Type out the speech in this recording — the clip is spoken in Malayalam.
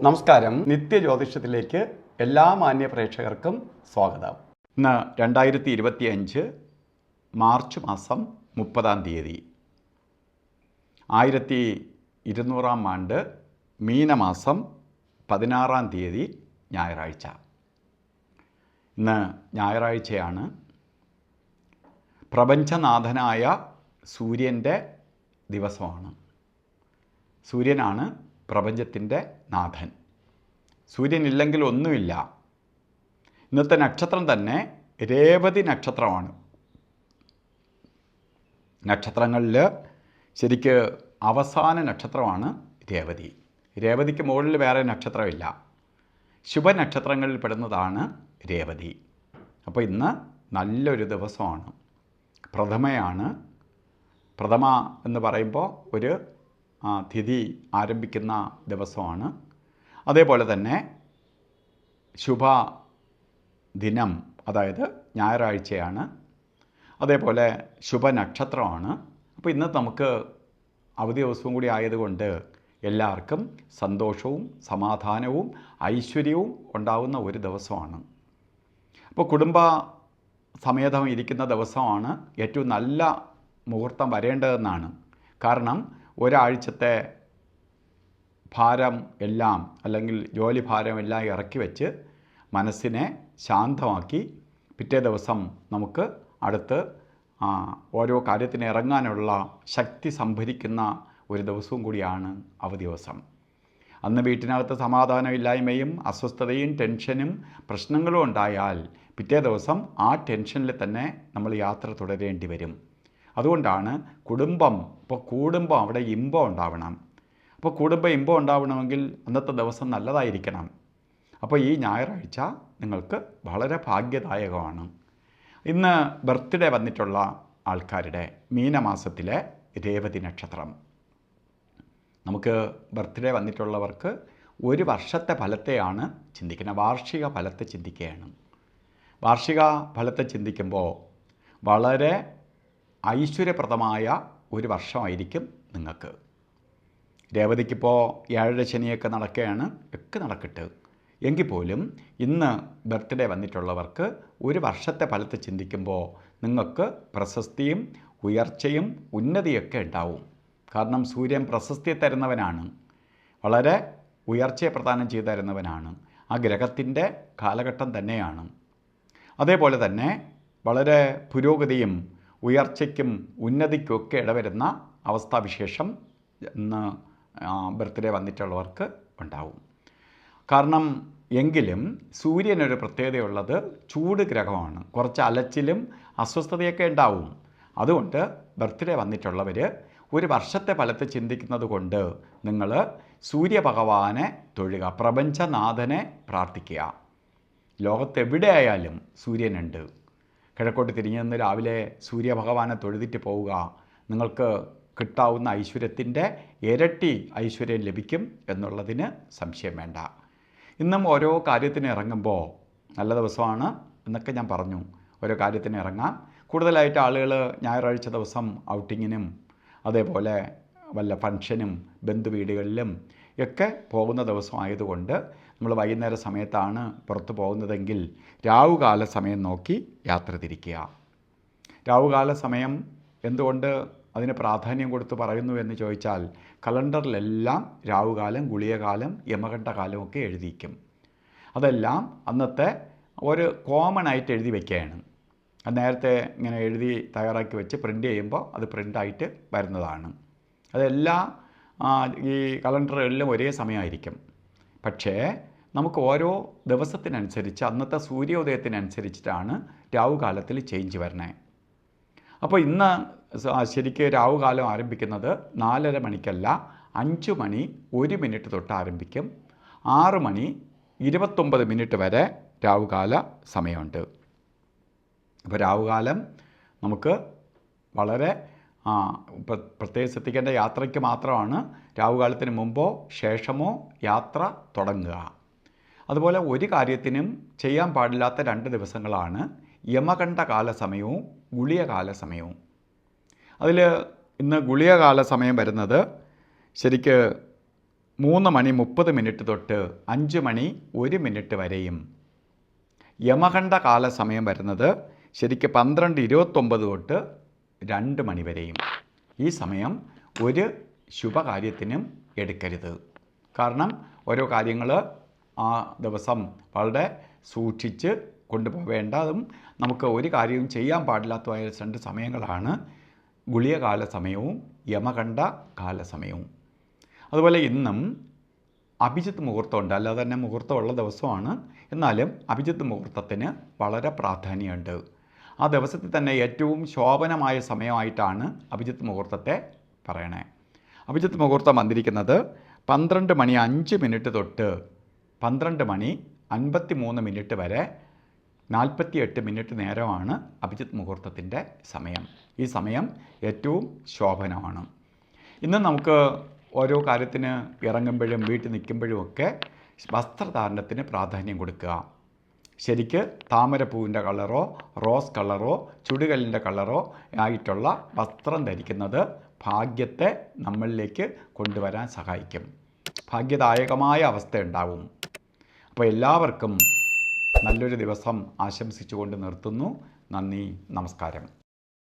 നമസ്കാരം. നിത്യജ്യോതിഷത്തിലേക്ക് എല്ലാ മാന്യ പ്രേക്ഷകർക്കും സ്വാഗതം. ഇന്ന് 2025 മാർച്ച് മാസം 30 1200 ആണ്ട് മീനമാസം 16 ഞായറാഴ്ച. ഇന്ന് ഞായറാഴ്ചയാണ്. പ്രപഞ്ചനാഥനായ സൂര്യൻ്റെ ദിവസമാണ്. സൂര്യനാണ് പ്രപഞ്ചത്തിൻ്റെ നാഥൻ. സൂര്യനില്ലെങ്കിൽ ഒന്നുമില്ല. ഇന്നത്തെ നക്ഷത്രം തന്നെ രേവതി നക്ഷത്രമാണ്. നക്ഷത്രങ്ങളിൽ ശരിക്ക് അവസാന നക്ഷത്രമാണ് രേവതി. രേവതിക്ക് മുകളിൽ വേറെ നക്ഷത്രമില്ല. ശുഭനക്ഷത്രങ്ങളിൽ പെടുന്നതാണ് രേവതി. അപ്പോൾ ഇന്ന് നല്ലൊരു ദിവസമാണ്. പ്രഥമയാണ്. പ്രഥമ എന്ന് പറയുമ്പോൾ ഒരു തിഥി ആരംഭിക്കുന്ന ദിവസമാണ്. അതേപോലെ തന്നെ ശുഭ ദിനം, അതായത് ഞായറാഴ്ചയാണ്. അതേപോലെ ശുഭനക്ഷത്രമാണ്. അപ്പോൾ ഇന്ന് നമുക്ക് അവധി ദിവസവും കൂടി ആയതുകൊണ്ട് എല്ലാവർക്കും സന്തോഷവും സമാധാനവും ഐശ്വര്യവും ഉണ്ടാകുന്ന ഒരു ദിവസമാണ്. അപ്പോൾ കുടുംബ സമേതം ഇരിക്കുന്ന ദിവസമാണ് ഏറ്റവും നല്ല മുഹൂർത്തം വരേണ്ടതെന്നാണ്. കാരണം ഒരാഴ്ചത്തെ ഭാരം എല്ലാം, അല്ലെങ്കിൽ ജോലി ഭാരം എല്ലാം ഇറക്കി വെച്ച് മനസ്സിനെ ശാന്തമാക്കി പിറ്റേ ദിവസം നമുക്ക് അടുത്ത് ഓരോ കാര്യത്തിന് ഇറങ്ങാനുള്ള ശക്തി സംഭരിക്കുന്ന ഒരു ദിവസവും കൂടിയാണ് അവധി ദിവസം. അന്ന് വീട്ടിനകത്ത് സമാധാനമില്ലായ്മയും അസ്വസ്ഥതയും ടെൻഷനും പ്രശ്നങ്ങളും ഉണ്ടായാൽ പിറ്റേ ദിവസം ആ ടെൻഷനിൽ തന്നെ നമ്മൾ യാത്ര തുടരേണ്ടി വരും. അതുകൊണ്ടാണ് കുടുംബം ഇപ്പോൾ കൂടുമ്പോൾ അവിടെ ഇമ്പം ഉണ്ടാവണം. അപ്പോൾ കുടുംബം ഇമ്പം ഉണ്ടാവണമെങ്കിൽ അന്നത്തെ ദിവസം നല്ലതായിരിക്കണം. അപ്പോൾ ഈ ഞായറാഴ്ച നിങ്ങൾക്ക് വളരെ ഭാഗ്യദായകമാണ്. ഇന്ന് ബർത്ത്ഡേ വന്നിട്ടുള്ള ആൾക്കാരുടെ മീനമാസത്തിലെ രേവതി നക്ഷത്രം. നമുക്ക് ബർത്ത്ഡേ വന്നിട്ടുള്ളവർക്ക് ഒരു വർഷത്തെ ഫലത്തെയാണ് ചിന്തിക്കുന്നത്. വാർഷിക ഫലത്തെ ചിന്തിക്കുകയാണ്. വാർഷിക ഫലത്തെ ചിന്തിക്കുമ്പോൾ വളരെ ഐശ്വര്യപ്രദമായ ഒരു വർഷമായിരിക്കും നിങ്ങൾക്ക്. രേവതിക്കിപ്പോൾ 7 ശനിയൊക്കെ നടക്കുകയാണ്. ഒക്കെ നടക്കട്ടെ. എങ്കിൽ പോലും ഇന്ന് ബർത്ത്ഡേ വന്നിട്ടുള്ളവർക്ക് ഒരു വർഷത്തെ ഫലത്തെ ചിന്തിക്കുമ്പോൾ നിങ്ങൾക്ക് പ്രശസ്തിയും ഉയർച്ചയും ഉന്നതിയൊക്കെ ഉണ്ടാവും. കാരണം സൂര്യൻ പ്രശസ്തി തരുന്നവനാണ്. വളരെ ഉയർച്ചയെ പ്രദാനം ചെയ്തു തരുന്നവനാണ്. ആ ഗ്രഹത്തിൻ്റെ കാലഘട്ടം തന്നെയാണ്. അതേപോലെ തന്നെ വളരെ പുരോഗതിയും ഉയർച്ചയ്ക്കും ഉന്നതിക്കുമൊക്കെ ഇടവരുന്ന അവസ്ഥാവിശേഷം ഇന്ന് ബർത്ത്ഡേ വന്നിട്ടുള്ളവർക്ക് ഉണ്ടാവും. കാരണം എങ്കിലും സൂര്യനൊരു പ്രത്യേകതയുള്ളത് ചൂട് ഗ്രഹമാണ്. കുറച്ച് അലച്ചിലും അസ്വസ്ഥതയൊക്കെ ഉണ്ടാവും. അതുകൊണ്ട് ബർത്ത്ഡേ വന്നിട്ടുള്ളവർ ഒരു വർഷത്തെ ഫലത്തെ ചിന്തിക്കുന്നത് കൊണ്ട് നിങ്ങൾ സൂര്യഭഗവാനെ തൊഴുക, പ്രപഞ്ചനാഥനെ പ്രാർത്ഥിക്കുക. ലോകത്തെവിടെയായാലും സൂര്യനുണ്ട്. കിഴക്കോട്ട് തിരിഞ്ഞു നിന്ന് രാവിലെ സൂര്യഭഗവാനെ തൊഴുതിട്ട് പോവുക. നിങ്ങൾക്ക് കിട്ടാവുന്ന ഐശ്വര്യത്തിൻ്റെ ഇരട്ടി ഐശ്വര്യം ലഭിക്കും എന്നുള്ളതിന് സംശയം വേണ്ട. ഇന്നും ഓരോ കാര്യത്തിന് ഇറങ്ങുമ്പോൾ നല്ല ദിവസമാണ് എന്നൊക്കെ ഞാൻ പറഞ്ഞു. ഓരോ കാര്യത്തിന് ഇറങ്ങാം. കൂടുതലായിട്ട് ആളുകൾ ഞായറാഴ്ച ദിവസം ഔട്ടിങ്ങിനും അതേപോലെ വല്ല ഫംഗ്ഷനും ബന്ധുവീടുകളിലും ഒക്കെ പോകുന്ന ദിവസമായതുകൊണ്ട് നമ്മൾ വൈകുന്നേര സമയത്താണ് പുറത്ത് പോകുന്നതെങ്കിൽ രാവുകാല സമയം നോക്കി യാത്ര തിരിക്കുക. രാവുകാല സമയം എന്തുകൊണ്ട് അതിന് പ്രാധാന്യം കൊടുത്ത് പറയുന്നു എന്ന് ചോദിച്ചാൽ കലണ്ടറിലെല്ലാം രാവുകാലം, ഗുളികകാലം, യമകണ്ഠകാലമൊക്കെ എഴുതിയിരിക്കും. അതെല്ലാം അന്നത്തെ ഒരു കോമൺ ആയിട്ട് എഴുതി വയ്ക്കുകയാണ്. അത് നേരത്തെ ഇങ്ങനെ എഴുതി തയ്യാറാക്കി വെച്ച് പ്രിൻ്റ് ചെയ്യുമ്പോൾ അത് പ്രിൻ്റായിട്ട് വരുന്നതാണ്. അതെല്ലാ ഈ കലണ്ടറുകളിലും ഒരേ സമയമായിരിക്കും. പക്ഷേ നമുക്ക് ഓരോ ദിവസത്തിനനുസരിച്ച് അന്നത്തെ സൂര്യോദയത്തിനനുസരിച്ചിട്ടാണ് രാവുകാലത്തിൽ ചേഞ്ച് വരണേ. അപ്പോൾ ഇന്ന് ശരിക്ക് രാവുകാലം ആരംഭിക്കുന്നത് 4:30 മണിക്കല്ല, 5 മണി 1 മിനിറ്റ് തൊട്ട് ആരംഭിക്കും. 6 മണി 29 മിനിറ്റ് വരെ രാവുകാല സമയമുണ്ട്. അപ്പോൾ രാവുകാലം നമുക്ക് വളരെ പ്രത്യേകം ശ്രദ്ധിക്കേണ്ട യാത്രയ്ക്ക് മാത്രമാണ്. രാവുകാലത്തിന് മുമ്പോ ശേഷമോ യാത്ര തുടങ്ങുക. അതുപോലെ ഒരു കാര്യത്തിനും ചെയ്യാൻ പാടില്ലാത്ത 2 ദിവസങ്ങളാണ് യമകണ്ഠകാല സമയവും ഗുളികകാല സമയവും. അതിൽ ഇന്ന് ഗുളികകാല സമയം വരുന്നത് ശരിക്ക് 3:30 തൊട്ട് 5:01 വരെയും യമകണ്ഠ കാല സമയം വരുന്നത് ശരിക്കും 12:29 തൊട്ട് 2 മണി വരെയും. ഈ സമയം ഒരു ശുഭകാര്യത്തിനും എടുക്കരുത്. കാരണം ഓരോ കാര്യങ്ങൾ ആ ദിവസം വളരെ സൂക്ഷിച്ച് കൊണ്ടുപോവേണ്ടതും നമുക്ക് ഒരു കാര്യവും ചെയ്യാൻ പാടില്ലാത്തതായ 2 സമയങ്ങളാണ് ഗുളികകാല സമയവും യമകണ്ഠ കാല സമയവും. അതുപോലെ ഇന്നും അഭിജിത്ത് മുഹൂർത്തമുണ്ട്, അല്ലാതെ തന്നെ മുഹൂർത്തമുള്ള ദിവസമാണ്. എന്നാലും അഭിജിത്ത് മുഹൂർത്തത്തിന് വളരെ പ്രാധാന്യമുണ്ട്. ആ ദിവസത്തിൽ തന്നെ ഏറ്റവും ശോഭനമായ സമയമായിട്ടാണ് അഭിജിത്ത് മുഹൂർത്തത്തെ പറയണേ. അഭിജിത്ത് മുഹൂർത്തം വന്നിരിക്കുന്നത് 12:05 തൊട്ട് 12:53 വരെ 48 മിനിറ്റ് നേരമാണ് അഭിജിത്ത് മുഹൂർത്തത്തിൻ്റെ സമയം. ഈ സമയം ഏറ്റവും ശോഭനമാണ്. ഇന്ന് നമുക്ക് ഓരോ കാര്യത്തിന് ഇറങ്ങുമ്പോഴും വീട്ടിൽ നിൽക്കുമ്പോഴുമൊക്കെ വസ്ത്രധാരണത്തിന് പ്രാധാന്യം കൊടുക്കുക. ശരിക്ക് താമരപ്പൂവിൻ്റെ കളറോ റോസ് കളറോ ചുടുകല്ലിൻ്റെ കളറോ ആയിട്ടുള്ള വസ്ത്രം ധരിക്കുന്നത് ഭാഗ്യത്തെ നമ്മളിലേക്ക് കൊണ്ടുവരാൻ സഹായിക്കും. ഭാഗ്യദായകമായ അവസ്ഥ ഉണ്ടാവും. അപ്പോൾ എല്ലാവർക്കും നല്ലൊരു ദിവസം ആശംസിച്ചുകൊണ്ട് നിർത്തുന്നു. നന്ദി, നമസ്കാരം.